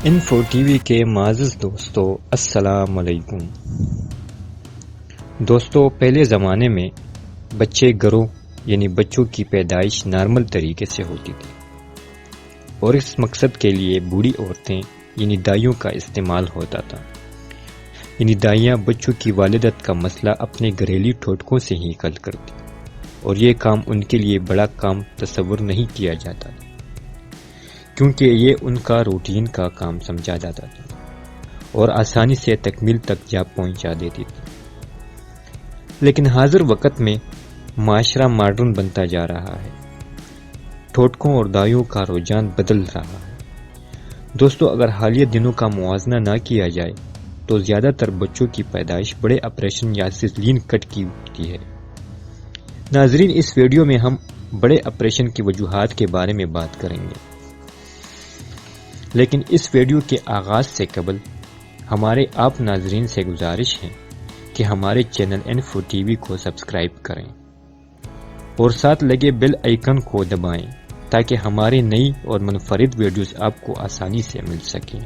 Info T V کے معزز دوستو السلام علیکم۔ دوستو، پہلے زمانے میں بچے گھروں یعنی بچوں کی پیدائش نارمل طریقے سے ہوتی تھی، اور اس مقصد کے لیے بوڑھی عورتیں یعنی دائیوں کا استعمال ہوتا تھا۔ یعنی دائیاں بچوں کی والدت کا مسئلہ اپنے گھریلو ٹوٹکوں سے ہی حل کرتی، اور یہ کام ان کے لیے بڑا کام تصور نہیں کیا جاتا تھا، کیونکہ یہ ان کا روٹین کا کام سمجھا جاتا تھا اور آسانی سے تکمیل تک جا پہنچا دیتی تھی۔ لیکن حاضر وقت میں معاشرہ ماڈرن بنتا جا رہا ہے، ٹوٹکوں اور دائیوں کا رجحان بدل رہا ہے۔ دوستو، اگر حالیہ دنوں کا موازنہ نہ کیا جائے تو زیادہ تر بچوں کی پیدائش بڑے آپریشن یا سیزرین کٹ کی ہوتی ہے۔ ناظرین، اس ویڈیو میں ہم بڑے آپریشن کی وجوہات کے بارے میں بات کریں گے، لیکن اس ویڈیو کے آغاز سے قبل ہمارے آپ ناظرین سے گزارش ہے کہ ہمارے چینل انفو ٹی وی کو سبسکرائب کریں اور ساتھ لگے بیل آئیکن کو دبائیں تاکہ ہماری نئی اور منفرد ویڈیوز آپ کو آسانی سے مل سکیں۔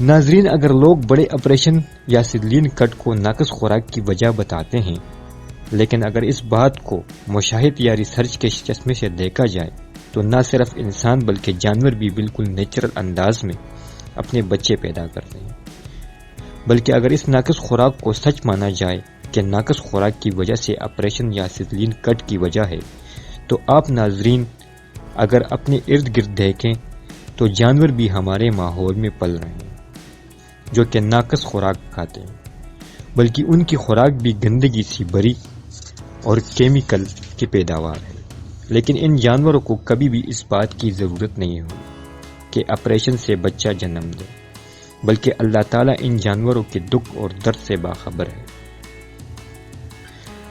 ناظرین، اگر لوگ بڑے آپریشن یا سیزرین کٹ کو ناقص خوراک کی وجہ بتاتے ہیں، لیکن اگر اس بات کو مشاہد یا ریسرچ کے چشمے سے دیکھا جائے تو نہ صرف انسان بلکہ جانور بھی بالکل نیچرل انداز میں اپنے بچے پیدا کرتے ہیں۔ بلکہ اگر اس ناقص خوراک کو سچ مانا جائے کہ ناقص خوراک کی وجہ سے آپریشن یا سیزرین کٹ کی وجہ ہے، تو آپ ناظرین اگر اپنے ارد گرد دیکھیں تو جانور بھی ہمارے ماحول میں پل رہے ہیں جو کہ ناقص خوراک کھاتے ہیں، بلکہ ان کی خوراک بھی گندگی سی بھری اور کیمیکل کی پیداوار ہے۔ لیکن ان جانوروں کو کبھی بھی اس بات کی ضرورت نہیں ہوئی کہ آپریشن سے بچہ جنم دے، بلکہ اللہ تعالیٰ ان جانوروں کے دکھ اور درد سے باخبر ہے۔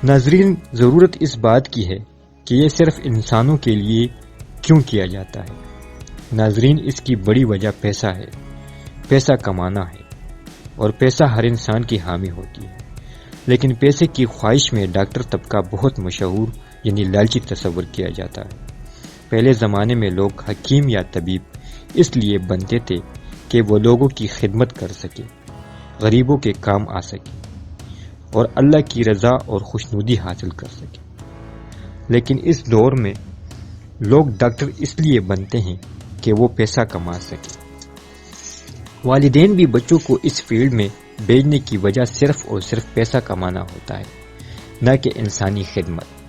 ناظرین، ضرورت اس بات کی ہے کہ یہ صرف انسانوں کے لیے کیوں کیا جاتا ہے؟ ناظرین، اس کی بڑی وجہ پیسہ ہے، پیسہ کمانا ہے، اور پیسہ ہر انسان کی حامی ہوتی ہے۔ لیکن پیسے کی خواہش میں ڈاکٹر طبقہ بہت مشہور یعنی لالچی تصور کیا جاتا ہے۔ پہلے زمانے میں لوگ حکیم یا طبیب اس لیے بنتے تھے کہ وہ لوگوں کی خدمت کر سکے، غریبوں کے کام آ سکے اور اللہ کی رضا اور خوشنودی حاصل کر سکے۔ لیکن اس دور میں لوگ ڈاکٹر اس لیے بنتے ہیں کہ وہ پیسہ کما سکے۔ والدین بھی بچوں کو اس فیلڈ میں بھیجنے کی وجہ صرف اور صرف پیسہ کمانا ہوتا ہے، نہ کہ انسانی خدمت۔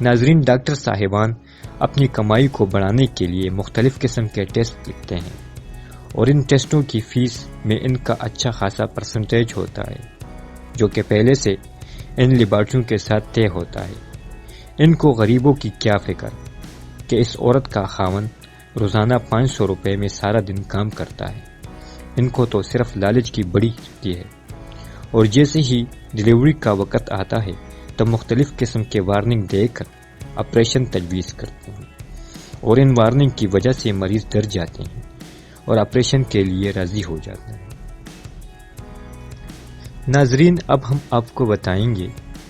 ناظرین، ڈاکٹر صاحبان اپنی کمائی کو بڑھانے کے لیے مختلف قسم کے ٹیسٹ لکھتے ہیں، اور ان ٹیسٹوں کی فیس میں ان کا اچھا خاصا پرسنٹیج ہوتا ہے، جو کہ پہلے سے ان لیبارٹریوں کے ساتھ طے ہوتا ہے۔ ان کو غریبوں کی کیا فکر کہ اس عورت کا خاوند روزانہ 500 روپے میں سارا دن کام کرتا ہے۔ ان کو تو صرف لالچ کی بڑی ہوتی ہے، اور جیسے ہی ڈیلیوری کا وقت آتا ہے تو مختلف قسم کے وارننگ دے کر آپریشن تجویز کرتے ہیں، اور ان وارننگ کی وجہ سے مریض ڈر جاتے ہیں اور آپریشن کے لیے راضی ہو جاتے ہیں۔ ناظرین، اب ہم آپ کو بتائیں گے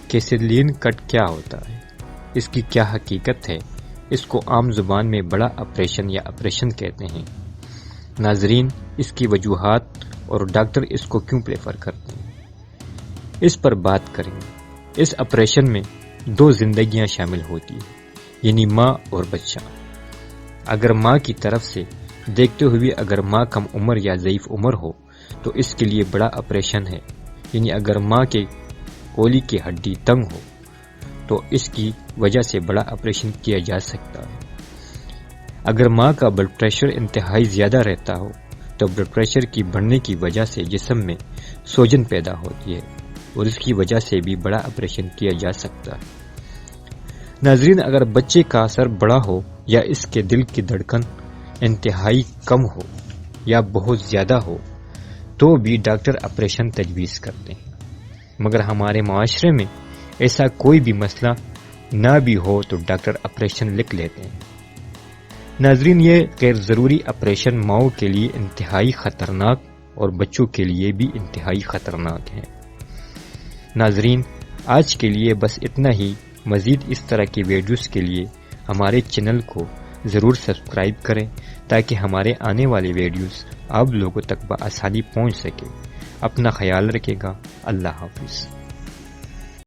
کہ سیزرین کٹ کیا ہوتا ہے، اس کی کیا حقیقت ہے۔ اس کو عام زبان میں بڑا آپریشن یا آپریشن کہتے ہیں۔ ناظرین، اس کی وجوہات اور ڈاکٹر اس کو کیوں پریفر کرتے ہیں، اس پر بات کریں گے۔ اس آپریشن میں 2 زندگیاں شامل ہوتی ہیں، یعنی ماں اور بچہ۔ اگر ماں کی طرف سے دیکھتے ہوئے اگر ماں کم عمر یا ضعیف عمر ہو تو اس کے لیے بڑا آپریشن ہے، یعنی اگر ماں کے کولی کی ہڈی تنگ ہو تو اس کی وجہ سے بڑا آپریشن کیا جا سکتا ہے۔ اگر ماں کا بلڈ پریشر انتہائی زیادہ رہتا ہو تو بلڈ پریشر کی بڑھنے کی وجہ سے جسم میں سوجن پیدا ہوتی ہے، اور اس کی وجہ سے بھی بڑا آپریشن کیا جا سکتا ہے۔ ناظرین، اگر بچے کا سر بڑا ہو یا اس کے دل کی دھڑکن انتہائی کم ہو یا بہت زیادہ ہو تو بھی ڈاکٹر آپریشن تجویز کرتے ہیں، مگر ہمارے معاشرے میں ایسا کوئی بھی مسئلہ نہ بھی ہو تو ڈاکٹر آپریشن لکھ لیتے ہیں۔ ناظرین، یہ غیر ضروری آپریشن ماؤں کے لیے انتہائی خطرناک اور بچوں کے لیے بھی انتہائی خطرناک ہے۔ ناظرین، آج کے لیے بس اتنا ہی۔ مزید اس طرح کی ویڈیوز کے لیے ہمارے چینل کو ضرور سبسکرائب کریں تاکہ ہمارے آنے والے ویڈیوز آپ لوگوں تک بآسانی پہنچ سکے۔ اپنا خیال رکھے گا۔ اللہ حافظ۔